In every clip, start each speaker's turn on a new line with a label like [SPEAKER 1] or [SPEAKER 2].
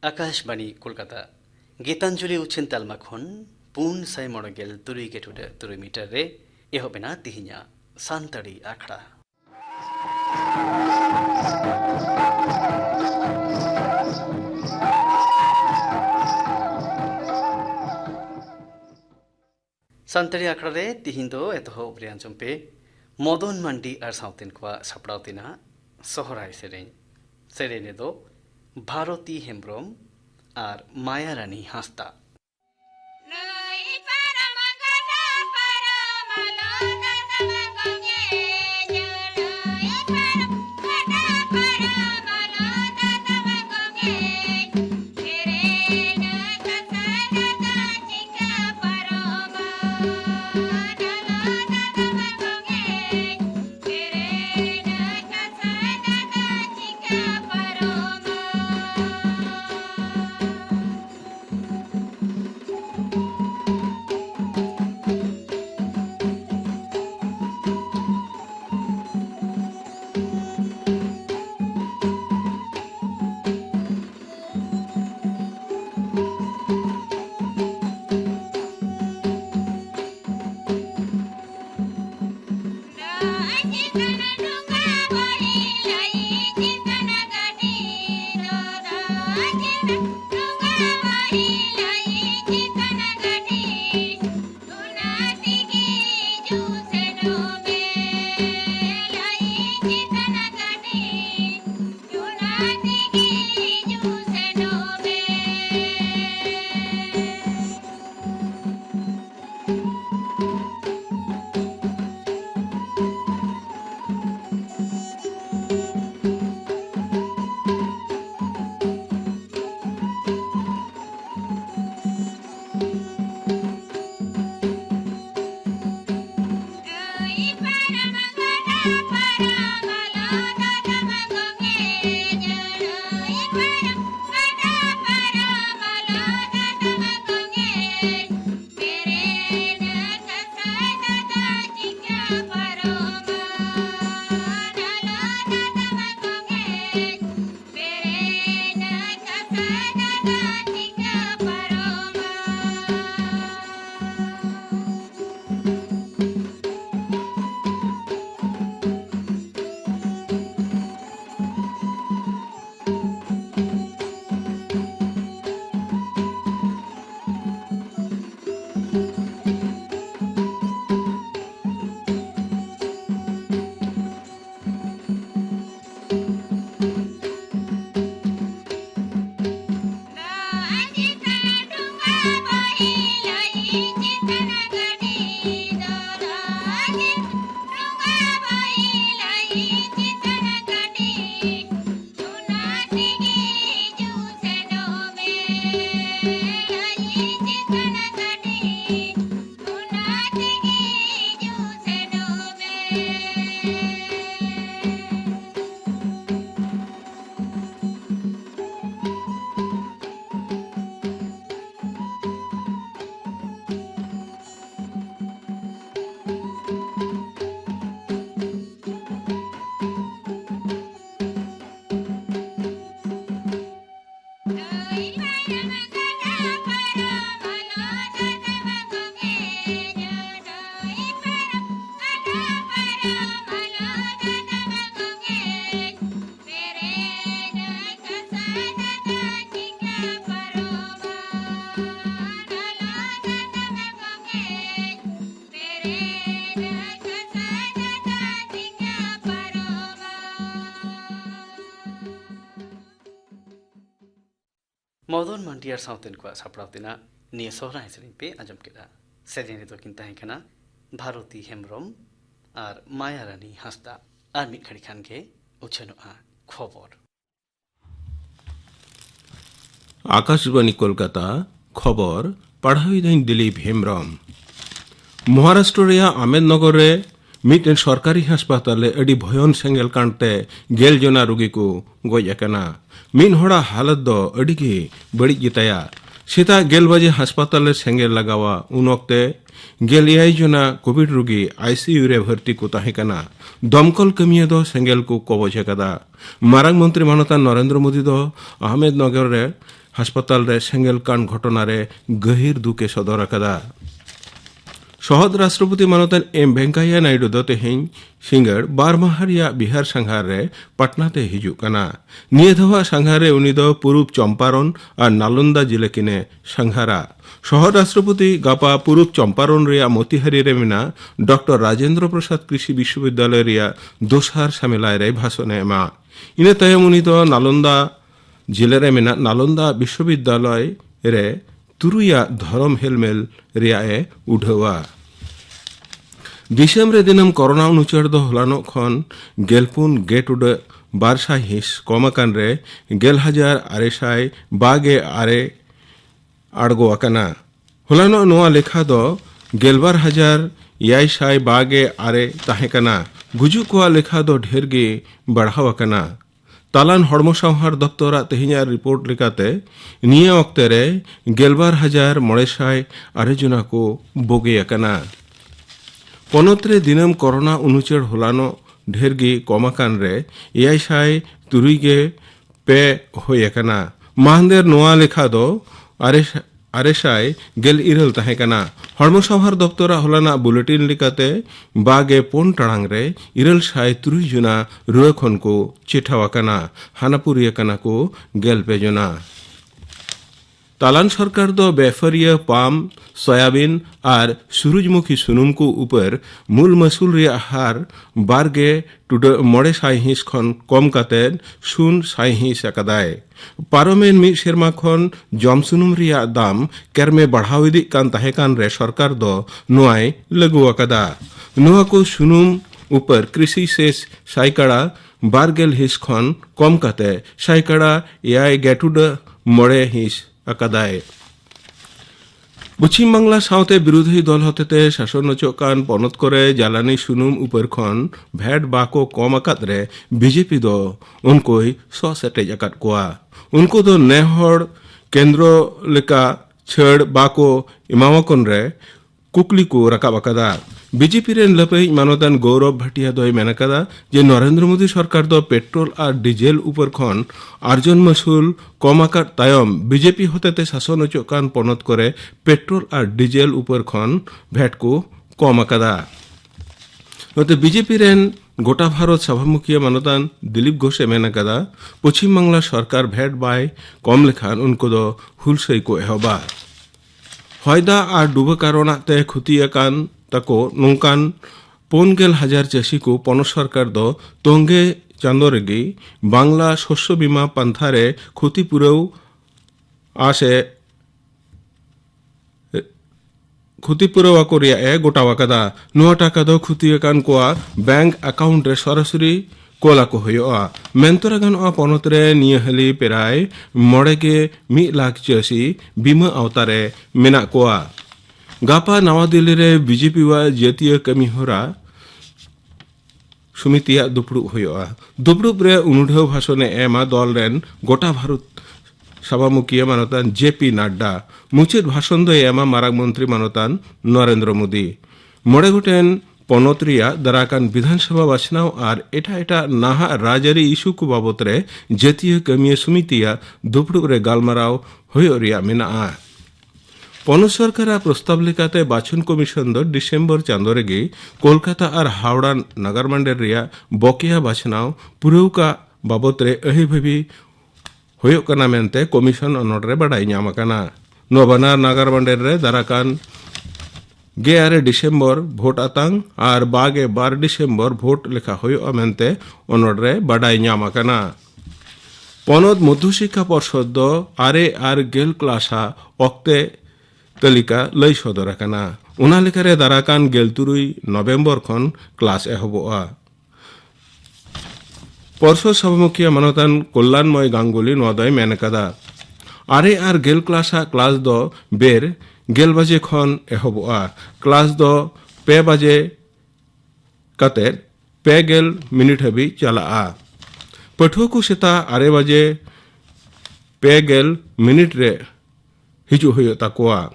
[SPEAKER 1] आकाशवाणी कोलकाता गीतांजलि उछिन तालमा खन पुन साय मणगेल तुरुई गेटुडे तुरुई मीटर रे एहो बेना तिहिnya सान्तडी आखड़ा सान्तडी आखड़ा रे तिहिंदो एतहो उब्रियान चम्पे मदन मांडी आर साउतिन क्वा सपड़ाउतिना सोहराय सेरेने दो भारती हेम्ब्रम और माया रानी हास्ता मदन मांडियार साउतिन को सपड़ाउतिना निये सोहराय सेरिन पे आजम केदा सेरिने तो किंता हेकना भारती हेम्ब्रम और माया रानी हास्ता और मिट खड़ी खान के उछनो आ खबर
[SPEAKER 2] आकाशवाणी कोलकाता खबर पढ़ाई दिन दिलीप हेम्ब्रम महाराष्ट्र रे आमेदनगर रे मिटन सरकारी हासपाताले अडी भयन सेंगेल कांडते 11 जना रोगी को गज अकना मिन होड़ा हालत दो अडी की बड़ी गिताया सीता 11 बजे हासपाताले सेंगेल लगावा उन वक्ते 11 जना कोविड रोगी आईसीयू रे भर्ती को ताहेकना दमकल कमिया दो सेंगेल को कबज अकदा मारांग मंत्री मानता नरेंद्र मोदी दो अहमदनगर रे হাসপাতাল রে সেঙ্গেল কান ঘটনারে গভীর দুকে সদর আকাদা সহদ রাষ্ট্রপতি মানতান এম ভেঙ্কাইয়া নাইডু ᱫᱚ ᱛᱮᱦᱮᱧ ᱥᱤᱸᱜᱟᱹᱲ 12 ᱢᱟᱦᱟ ᱨᱮᱭᱟᱜ ᱵᱤᱦᱟᱨ ᱥᱟᱸᱜᱷᱟᱨ ᱨᱮ ᱯᱟᱴᱱᱟᱛᱮ ᱦᱤᱡᱩᱜ ᱠᱟᱱᱟ। ᱱᱤᱭᱟᱹ ᱫᱷᱟᱣᱟᱜ ᱥᱟᱸᱜᱷᱟᱨ ᱨᱮ ᱩᱱᱤ ᱫᱚ ᱯᱩᱨᱩᱵ ᱪᱚᱢᱯᱟᱨᱚᱱ ᱟᱨ নালন্দা জেলা কিনে সাংঘারা। সহ রাষ্ট্রপতি গাপা পূর্ব চম্পারণ রেয়া মতিহারি রে মেনা ডক্টর রাজেন্দ্র প্রসাদ কৃষি বিশ্ববিদ্যালয় রেয়া দোসার সামেলায় রে ভাষণ এমা। ইনে তায়ম উনি ᱫᱚ নালন্দা জেলা রে মেনা নালন্দা বিশ্ববিদ্যালয় রে তুরুয়া ধরম হেলমেল রেয়া এ উঢাওয়া। दिसम रे दिनम कोरोना अनुचर दो हलानो खन गेलपुन गेट उड 1200 हिस कमाकान रे 10,600 बागे आरे आड़गो अकना। हलानो नोआ लेखा दो 12,600 बागे आरे ताहेकना। गुजु कोआ लेखा दो ढेर गे बढ़ाव अकना। तालान हड़मो संहार दफ्तरा तेहिया रिपोर्ट लेकाते निया वक्ते रे 12,900 जना को बोगे अकना। पनतरे दिनम कोरोना अनुचर हलानो ढेर गे कमाकान रे 603 पे होयकना। माहदेर नोआ लेखा दो 600 ताहेकना। हड़मो संहार दफ्तरा हलाना बुलेटिन लेकाते बागे 4 टांग रे 603 जना रुआ खन को चिठावाकना। हानापुरियाकना को 11 जना। तालान सरकार दो बेफरिया पाम सोयाबीन और सूरजमुखी सुनुम को ऊपर मूल मसूल रे हार बारगे टुडे 900 हिस खन कम काते 0.5 हिस अकादाय। पारोमेन मी शेरमा खन जम सुनुम रिया दाम केरमे बढ़ाविदी कान ताहेकान रे सरकार दो नोआय लगु अकादा। नोआ को सुनुम ऊपर कृषि सेस साइकाड़ा बारगेल हिस खन कम काते साइकाड़ा याय गेटुड 9 हिस अकादाय। पश्चिम बांगला साउते विरोधी दल हतेते शासन चोकान पनत करे जालानी सुनुम ऊपर खन भैट बाको कम अकात रे बीजेपी दो उनकोई ससेटेज अकात कोआ। उनको दो नेहड़ केंद्र लेका छड़ बाको इमावकन रे कुकली को रकाब अकादा। बीजेपी रेन लपई मानदान गौरव भाटिया दोय मेनकादा जे नरेंद्र मोदी सरकार दो पेट्रोल और डिजेल ऊपर खन आर्जन मसूल कम आकार तायम बीजेपी होते शासन चोकान पनत करे पेट्रोल और डिजेल ऊपर खन भैट को कम आकादा। नोते बीजेपी रेन गोटा भारत सभामुखी मानदान दिलीप घोषे मेनकादा पश्चिम बांगला सरकार भैट बाय कम लेखान उनको दो हुलसई को एहबा। हयदा और डुबो कारणते क्षतियाकान ताको नौकान 50,000 चाषी को पन सरकार दो तोंगे चांदो रेगी बांगला शस्य बीमा पान्थारे क्षतिपूरव आसे क्षतिपूरव को रिया ए गोटावाकादा। नोआ टाका दो क्षतियाकान कोआ बैंक अकाउंट रे सरासरि कोला को होयोआ। मेंतोरागान आ पनतरे नियहली पेराय 1 लाख चाषी बीमा अवतारे मेना कोआ। गापा नवा दिल्ली रे बीजेपी वा जातीय कमीहोरा समितिया दुपड़ुब होयोआ। दुपड़ुब रे उनुढाव भाषणे एमा दल रेन गोटा भारत सभामुखी मानतान जेपी नाड्डा। मुचित भाषण दो एमा माराग मंत्री मानतान नरेंद्र मोदी। 9 गोटेन पनत रिया दाराकान विधानसभा बाछनाव और एटा नाहा राजारी इस्यू को बाबत रे जातीय कमिया समितिया दुपड़ुब रे गालमाराव होयो रिया मेनाआ। पनत सरकार प्रस्ताव लेकाते बाछन कमिशन दो डिसेम्बर चांदो रेगे कोलकाता और हावड़ा नागारमांडेर रिया बकेया बाछनाव पुरौका बाबत रे अहिभाबी होयो कना मेनते कमिशन अनड रे बाडाई ᱧᱟᱢ अकाना। नोबाना नागारमांडेर रे दाराकान 11 डिसेम्बर भोट आतांग और 12 डिसेम्बर भोट लेखा होयो मेनते अनड रे बाडाई ᱧᱟᱢ अकाना। पनत मध्यशिक्षा पर्षद दो आरे आर गेल क्लासा अक्ते तालिका लई सदर अकाना। उना लेखारे दाराकान 13 नवेम्बर खन क्लास एहबोआ। पर्षद सभामुखी मानतान कल्याणमय गांगुली नोदय मेनकादा। आरे आर गेल क्लासा क्लास दो बेर 11 बजे खन एहबोआ। क्लास दो 2 बजे काते 2 मिनिट हाबी चलाआ। पठुआ को सेता 8 बजे 2 मिनिट रे हिजु होयो ताकोआ।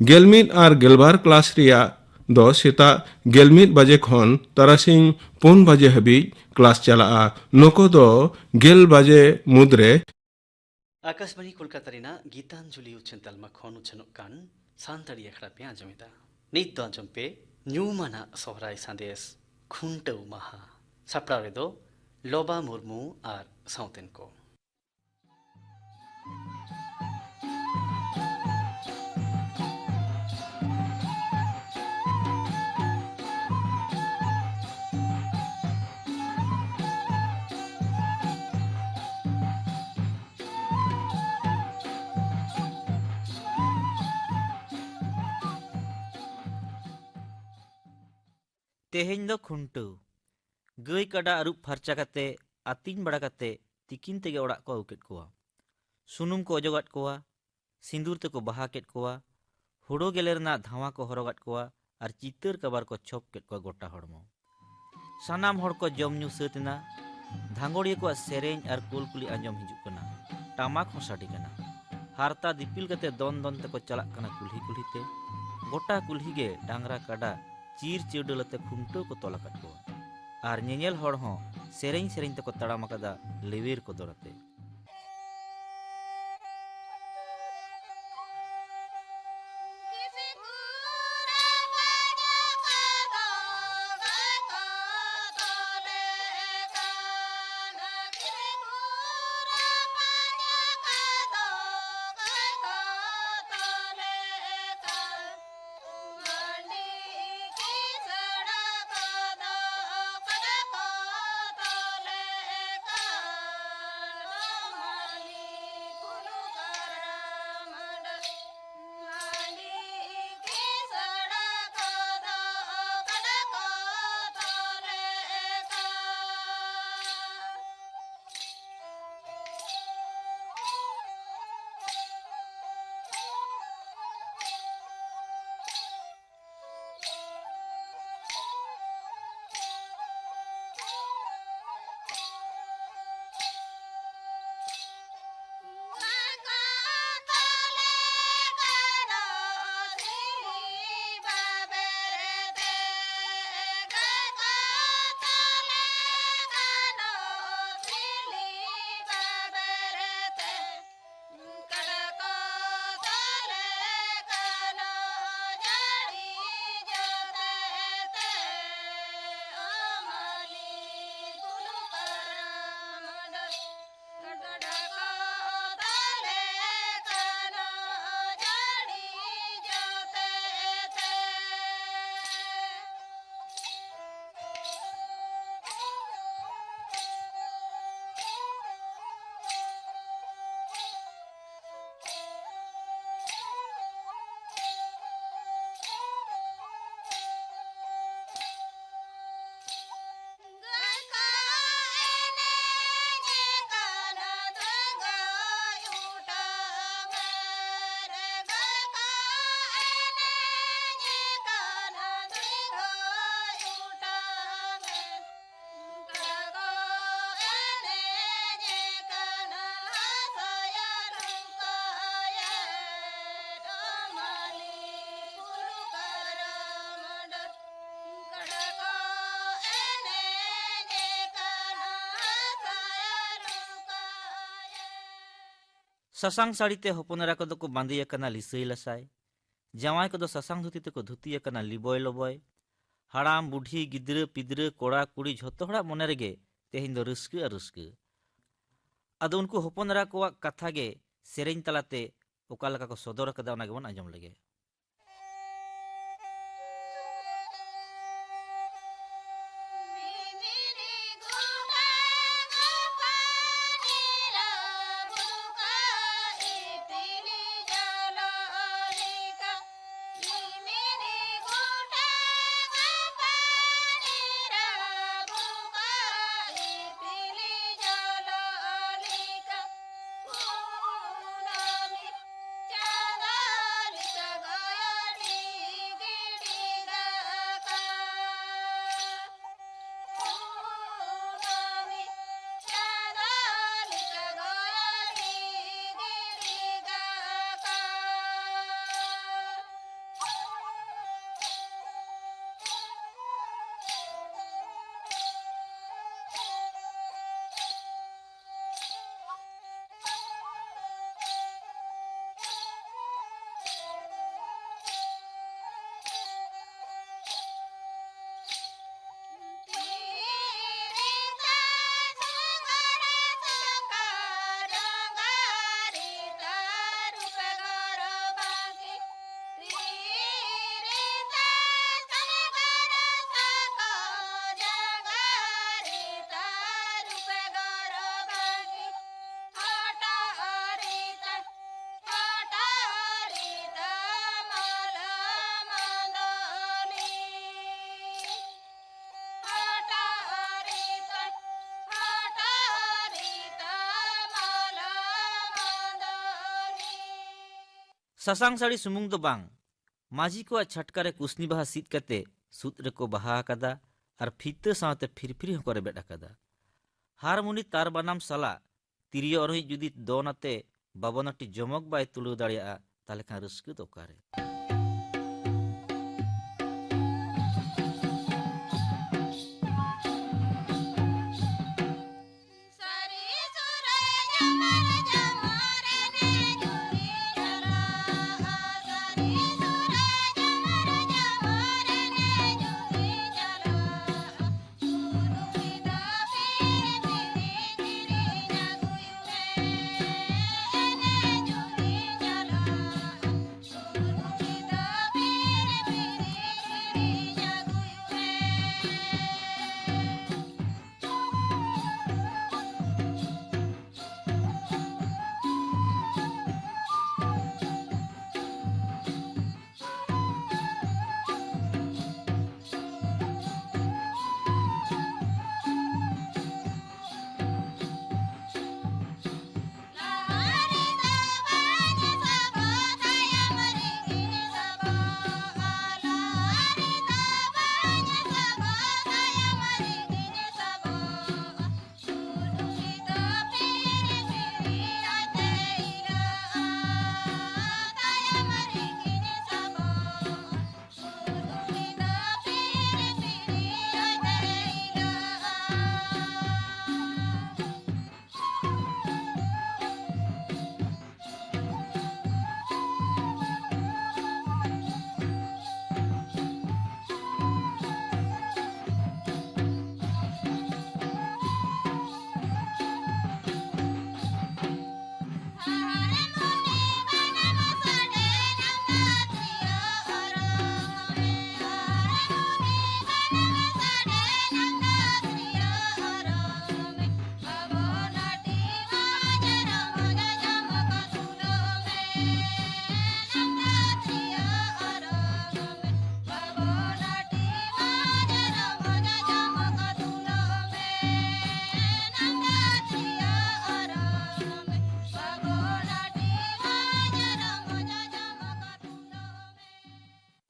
[SPEAKER 2] 11 और 12 क्लास रिया दो सेता 11 बजे खन तारासिंग 4 बजे हाबी क्लास चलाआ। नको दो 11 बजे मुद्रे
[SPEAKER 1] आकाशवाणी कोलकाता गीतांजलि उछन तलमा खन उछन कान सान्तरी अखड़ा पे आजमिदा नित दो आजम पे न्यूमाना सोहराय संदेश खुंटौ महा सपड़ा रे दो लोबा मुर्मू आर साउतेन को
[SPEAKER 3] तेहेñ दो खुंटू गई काडा अरुप फरचा कते आतिन बड़ा कते तिकिन तेगे ओड़ाक को अउकेट कोवा सुनुम को अजोगाट कोवा सिंदूर तेको बहा केट कोवा हुड़ो गेले रना धावा को हरोगाट कोवा और चितर कबार को छप केट कोवा गोटा हड़मो सानाम हड़ को जम न्यू सतना धांगोड़िया को सेरेñ और कुलकुली आंजम हिजुक कना टामाक हो साडी कना हारता दिपिल कते दोन दोन तेको चलाक कना कुल्ही कुल्ही ते गोटा कुल्ही गे डांगरा काडा चीर चिड़लते खुंटो को तोलाकट को और नेनेल हड़ हों सेरेñ सेरेñ तको तड़ाम अकदा लेवेर को दौड़ते ससांग साड़ीते हपनरा को को बांधिया कना लिसई लसाय जवाई को ससांग धुती ते को धुतिया कना लिबोय लबोय हाड़ाम बुढ़ी गिद्र पिद्र कोड़ा कुड़ी झोतो हड़ा मोने रेगे तेहिं दो रस्क रस्क अदो उनको हपनरा को कथा गे सेरेñ तलाते ओका लका को सदर कदा ओना गेबन आंजम लगे
[SPEAKER 4] Chada
[SPEAKER 3] ससांग साड़ी सुमुंग दो बांग माझी को छटका रे कुसनी बाहा सीत कते सूत रेको बाहा कदा और फीते सावते फिरफिरी हको रेबेट कदा हारमोनी तार बनाम सला तिरियो अरोही जुदी दोनाते बाबनटी जमक बाय तुलु दाड़िया ताले खान रस्कु तो कारे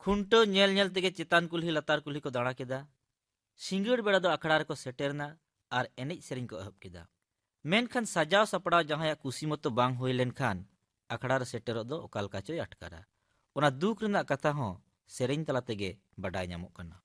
[SPEAKER 3] खुंटो नेल नेल तेगे चितान कुल्ही लतार कुल्ही को दाड़ा केदा सिंगड़ बेड़ा दो अखड़ा रे को सेटेरना और एनेज सेरिंग को एहब केदा मेनखान सजाव सपड़ाव जहां कुसी मतो बांग होय लेनखान अखड़ा रे सेटेरो दो ओकाल काचोय अटकारा ओना दुख रेना कथा हो सेरिंग तला तेगे बडाय ᱧᱟᱢᱚᱜ कना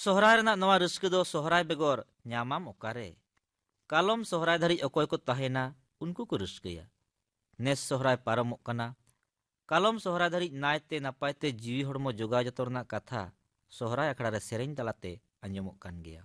[SPEAKER 3] सोहराय रना नवा रस्क दो सोहराय बेगोर ᱧᱟᱢᱟᱢ ओकारे कालम सोहराय धरी अकोय को तहेना उनको को रस्कया नेस सोहराय पारमोग कना कालम सोहराय धरी नायते नापायते जीवी हड़मो जोगा जतो रना कथा सोहराय अखड़ा रे सेरेñ तलाते आंजमोग कान गया।